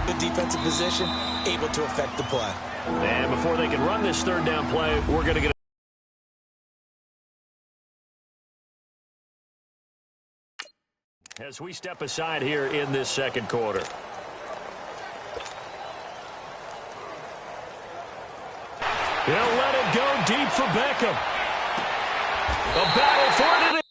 Good defensive position, able to affect the play. And before they can run this third down play, we're going to get as we step aside here in this second quarter. He'll let it go deep for Beckham. A battle for it.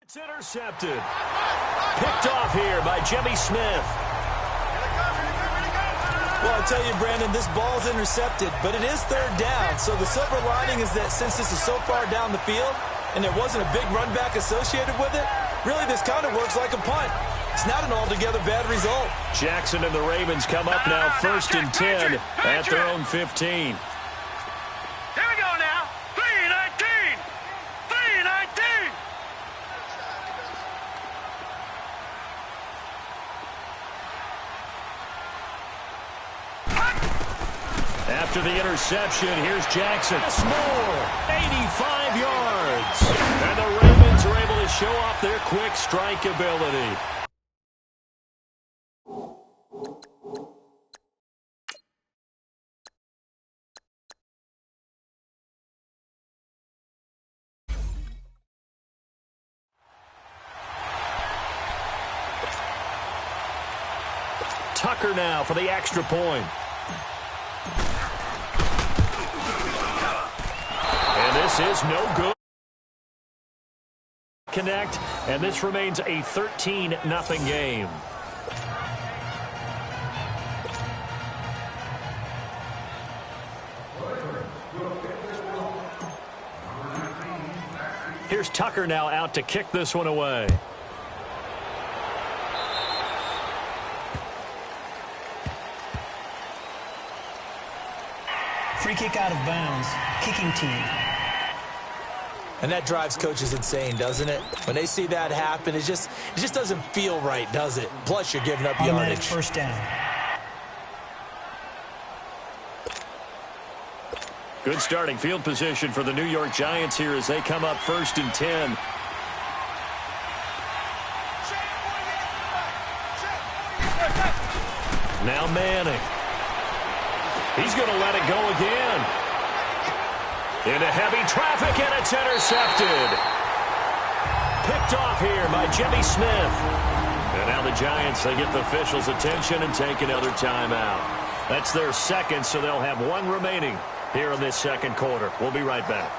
It's intercepted. Picked off here by Jimmy Smith. Well, I tell you, Brandon, this ball's intercepted, but it is third down. So the silver lining is that since this is so far down the field and there wasn't a big run back associated with it, really this kind of works like a punt. It's not an altogether bad result. Jackson and the Ravens come up now first and 10 at their own 15. Here we go now. 3-19. 3-19. After the interception, here's Jackson. More, 85 yards. And the Ravens are able to show off their quick strike ability. Tucker now for the extra point. And this is no good. Connect, and this remains a 13-0 game. Here's Tucker now out to kick this one away. Free kick out of bounds. Kicking team. And that drives coaches insane, doesn't it? When they see that happen, it just doesn't feel right, does it? Plus, you're giving up Automatic yardage. first down. Good starting field position for the New York Giants here as they come up first and 10. Now Manning. He's going to let it go again. Into heavy traffic, and it's intercepted. Picked off here by Jimmy Smith. And now the Giants, they get the officials' attention and take another timeout. That's their second, so they'll have one remaining here in this second quarter. We'll be right back.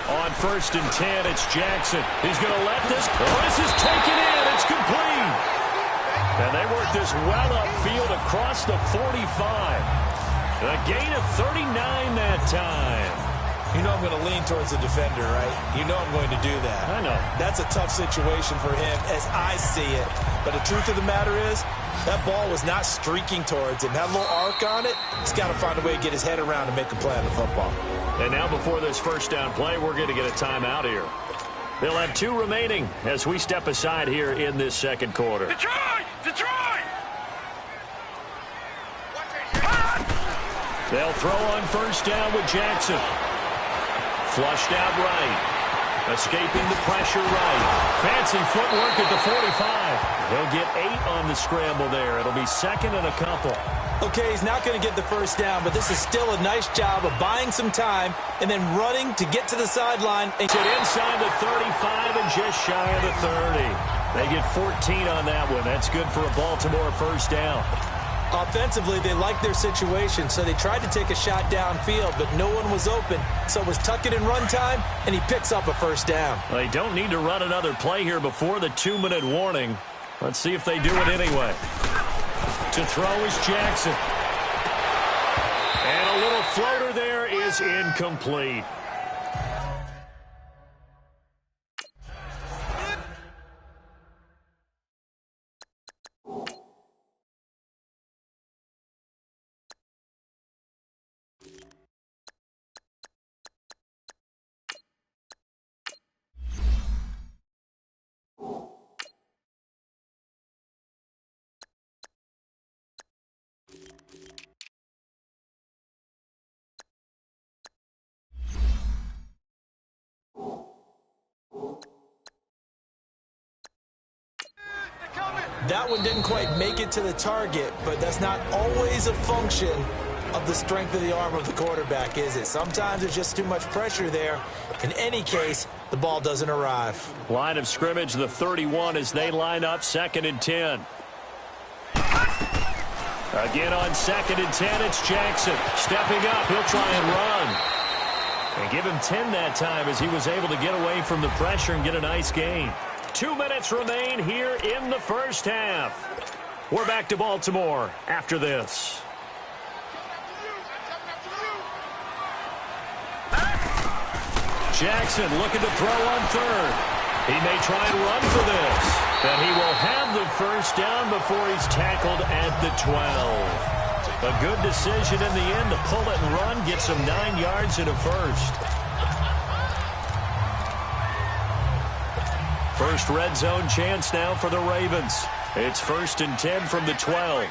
On first and 10, it's Jackson. He's going to let this. Oh, this is taken in. It's complete. And they work this well upfield across the 45. A gain of 39 that time. You know I'm going to lean towards the defender, right? You know I'm going to do that. I know. That's a tough situation for him as I see it. But the truth of the matter is, that ball was not streaking towards him. That little arc on it, he's got to find a way to get his head around and make a play on the football. And now before this first down play, we're going to get a timeout here. They'll have 2 remaining as we step aside here in this second quarter. Detroit! Detroit! They'll throw on first down with Jackson. Flushed out right. Escaping the pressure right. Fancy footwork at the 45. He'll get 8 on the scramble there. It'll be second and a couple. Okay, he's not going to get the first down, but this is still a nice job of buying some time and then running to get to the sideline. And get inside the 35 and just shy of the 30. They get 14 on that one. That's good for a Baltimore first down. Offensively, they like their situation, so they tried to take a shot downfield, but no one was open. So it was tuck it in run time, and he picks up a first down. They don't need to run another play here before the 2-minute warning. Let's see if they do it anyway. To throw is Jackson. And a little floater there is incomplete. That one didn't quite make it to the target, but that's not always a function of the strength of the arm of the quarterback, is it? Sometimes there's just too much pressure there. In any case, the ball doesn't arrive. Line of scrimmage, the 31 as they line up 2nd and 10. Again on 2nd and 10, it's Jackson. Stepping up, he'll try and run. And give him 10 that time as he was able to get away from the pressure and get a nice gain. 2 minutes remain here in the first half. We're back to Baltimore after this. Jackson looking to throw on 3rd. He may try and run for this. But he will have the first down before he's tackled at the 12. A good decision in the end to pull it and run, get some 9 yards and a first. First red zone chance now for the Ravens. It's 1st and 10 from the 12.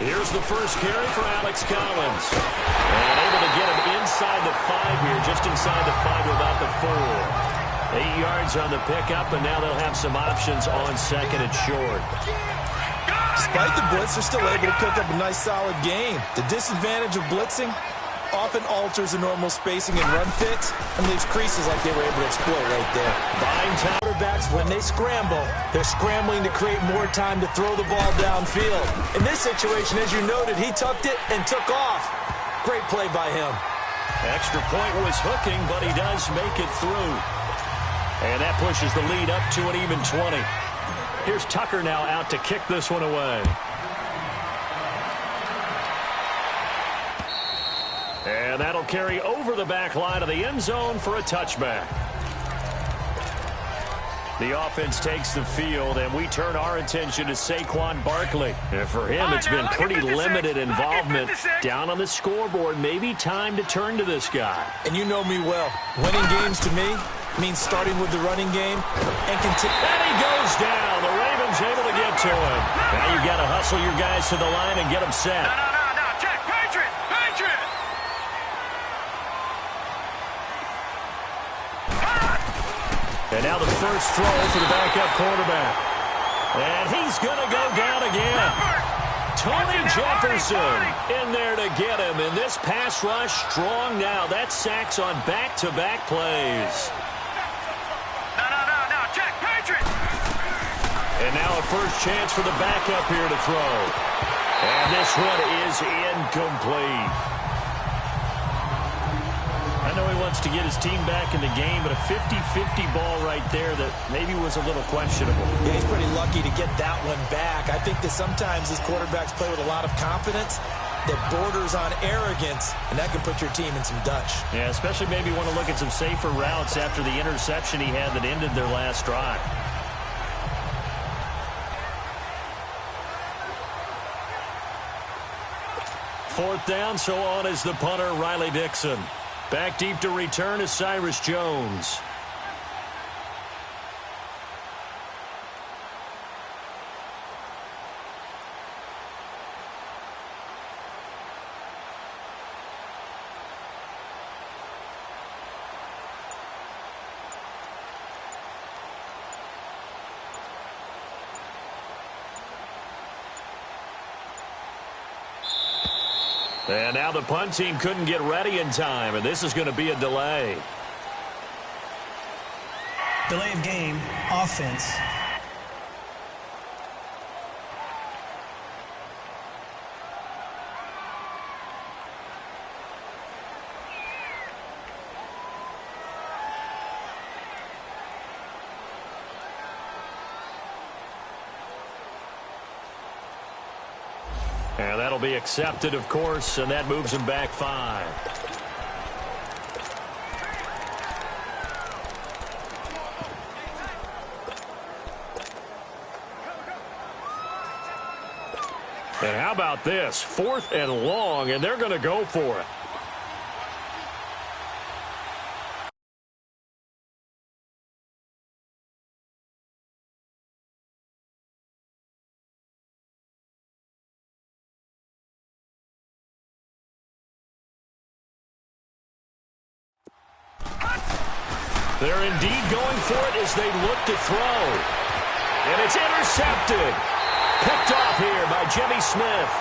Here's the first carry for Alex Collins. And able to get him inside the 5 here, just inside the 5 without the 4. 8 yards on the pickup, and now they'll have some options on 2nd and short. Despite the blitz, they're still able to pick up a nice solid gain. The disadvantage of blitzing often alters the normal spacing and run fits and leaves creases like they were able to exploit right there. Buying time. Quarterbacks, when they scramble, they're scrambling to create more time to throw the ball downfield. In this situation, as you noted, he tucked it and took off. Great play by him. Extra point was hooking, but he does make it through. And that pushes the lead up to an even 20. Here's Tucker now out to kick this one away. And that'll carry over the back line of the end zone for a touchback. The offense takes the field, and we turn our attention to Saquon Barkley. And for him, it's been pretty limited involvement. Down on the scoreboard, maybe time to turn to this guy. And you know me well. Winning games to me means starting with the running game and continue. And he goes down. The Ravens able to get to him. Now you've got to hustle your guys to the line and get them set. No. Check. Patriot. And now the first throw for the backup quarterback. And he's going to go down again. Tony Jefferson in there to get him. And this pass rush strong now. That's sacks on back-to-back plays. No. Check. Patriot. And now a first chance for the backup here to throw. And this one is incomplete. I know he wants to get his team back in the game, but a 50-50 ball right there that maybe was a little questionable. Yeah, he's pretty lucky to get that one back. I think that sometimes these quarterbacks play with a lot of confidence that borders on arrogance, and that can put your team in some Dutch. Yeah, especially maybe want to look at some safer routes after the interception he had that ended their last drive. Fourth down, so on is the punter, Riley Dixon. Back deep to return is Cyrus Jones. And now the punt team couldn't get ready in time, and this is going to be a delay. Delay of game, offense. And that'll be accepted, of course, and that moves him back 5. And how about this? 4th and long, and they're going to go for it. They're indeed going for it as they look to throw. And it's intercepted. Picked off here by Jimmy Smith.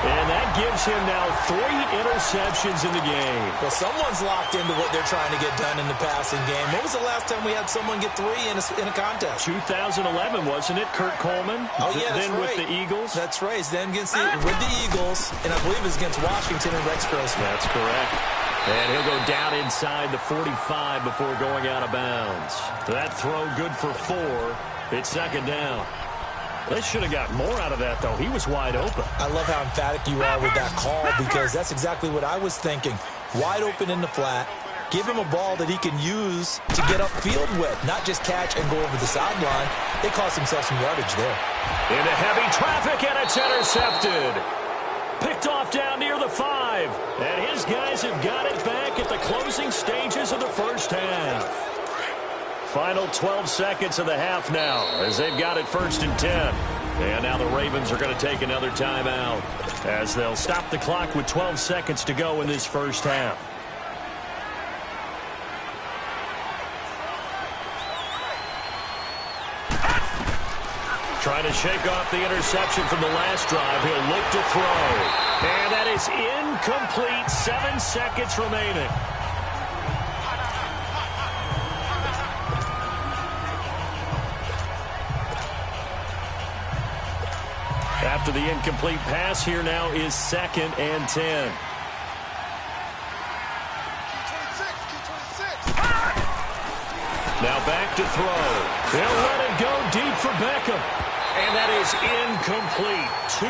And that gives him now 3 interceptions in the game. Well, someone's locked into what they're trying to get done in the passing game. When was the last time we had someone get 3 in a contest? 2011, wasn't it? Kurt Coleman? Oh, yeah, that's then right. with the Eagles? That's right. Then with the Eagles, and I believe it's against Washington and Rex Grossman. That's correct. And he'll go down inside the 45 before going out of bounds. That throw good for 4. It's 2nd down. They should have got more out of that, though. He was wide open. I love how emphatic you are with that call because that's exactly what I was thinking. Wide open in the flat. Give him a ball that he can use to get upfield with, not just catch and go over the sideline. They cost themselves some yardage there. Into heavy traffic, and it's intercepted. Picked off down near the 5. And his guys have got it back at the closing stages of the first half. Final 12 seconds of the half now as they've got it 1st and 10. And now the Ravens are going to take another timeout as they'll stop the clock with 12 seconds to go in this first half. Trying to shake off the interception from the last drive. He'll look to throw. And that is incomplete. 7 seconds remaining. After the incomplete pass, here now is 2nd and 10. Now back to throw. They'll let it go deep for Beckham. And that is incomplete. 2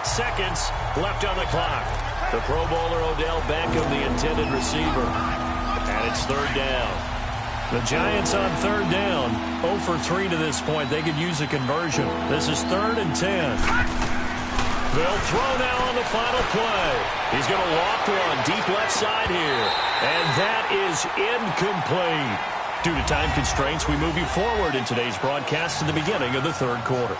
seconds left on the clock. The Pro Bowler Odell Beckham, the intended receiver. And it's 3rd down. The Giants on 3rd down. 0 for 3 to this point. They could use a conversion. This is 3rd and 10. They'll throw now on the final play. He's going to loft one deep left side here. And that is incomplete. Due to time constraints, we move you forward in today's broadcast to the beginning of the 3rd quarter.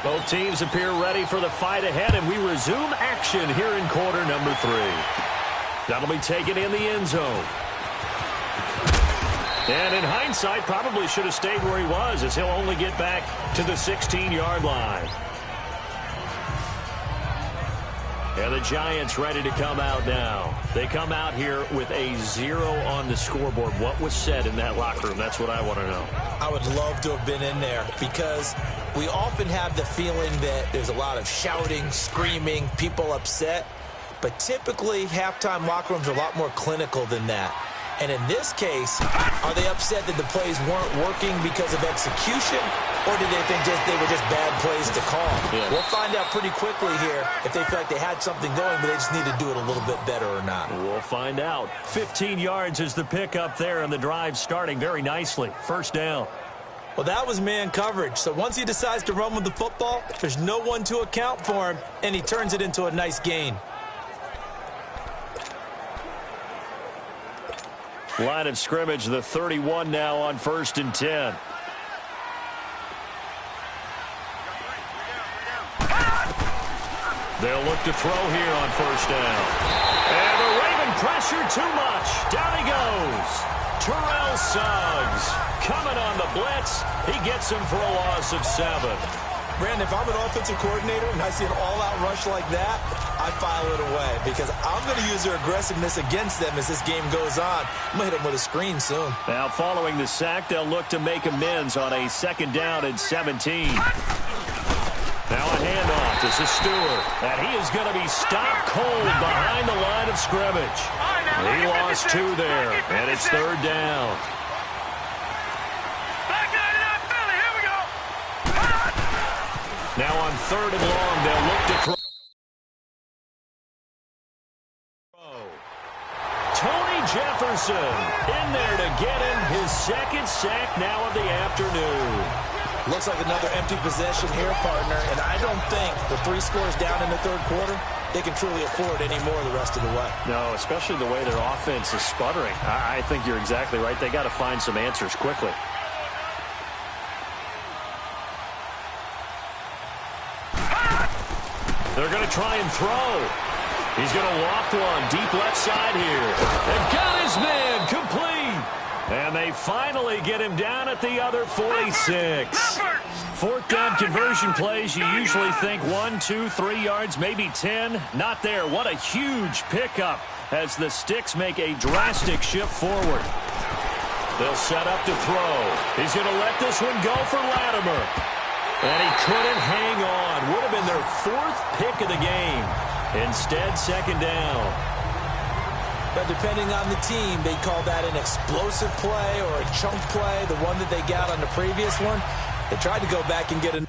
Both teams appear ready for the fight ahead, and we resume action here in quarter number 3. That'll be taken in the end zone. And in hindsight, probably should have stayed where he was, as he'll only get back to the 16-yard line. And the Giants ready to come out now. They come out here with a 0 on the scoreboard. What was said in that locker room? That's what I want to know. I would love to have been in there because we often have the feeling that there's a lot of shouting, screaming, people upset. But typically, halftime locker rooms are a lot more clinical than that. And in this case, are they upset that the plays weren't working because of execution, or did they think they were just bad plays to call? Yeah. We'll find out pretty quickly here if they feel like they had something going, but they just need to do it a little bit better or not. We'll find out. 15 yards is the pickup there, and the drive starting very nicely. 1st down. Well, that was man coverage. So once he decides to run with the football, there's no one to account for him, and he turns it into a nice gain. Line of scrimmage, the 31 now on 1st and 10. They'll look to throw here on 1st down. And the Raven pressure too much. Down he goes. Terrell Suggs coming on the blitz. He gets him for a loss of 7. Brandon, if I'm an offensive coordinator and I see an all-out rush like that, I file it away because I'm going to use their aggressiveness against them as this game goes on. I'm going to hit them with a screen soon. Now, following the sack, they'll look to make amends on a 2nd down and 17. Now a handoff. This is Stewart. And he is going to be stopped cold behind the line of scrimmage. He lost 2 there, and it's 3rd down. Now on 3rd and long, they'll look to throw. Tony Jefferson in there to get him his 2nd sack now of the afternoon. Looks like another empty possession here, partner, and I don't think with 3 scores down in the 3rd quarter, they can truly afford any more the rest of the way. No, especially the way their offense is sputtering. I think you're exactly right. They got to find some answers quickly. They're going to try and throw. He's going to loft one deep left side here. They've got his man complete. And they finally get him down at the other 46. 4th down conversion plays, you usually think 1, 2, 3 yards, maybe 10. Not there. What a huge pickup as the Sticks make a drastic shift forward. They'll set up to throw. He's going to let this one go for Latimer. And he couldn't hang on. Would have been their 4th pick of the game. Instead, 2nd down. But depending on the team, they call that an explosive play or a chunk play. The one that they got on the previous one, they tried to go back and get an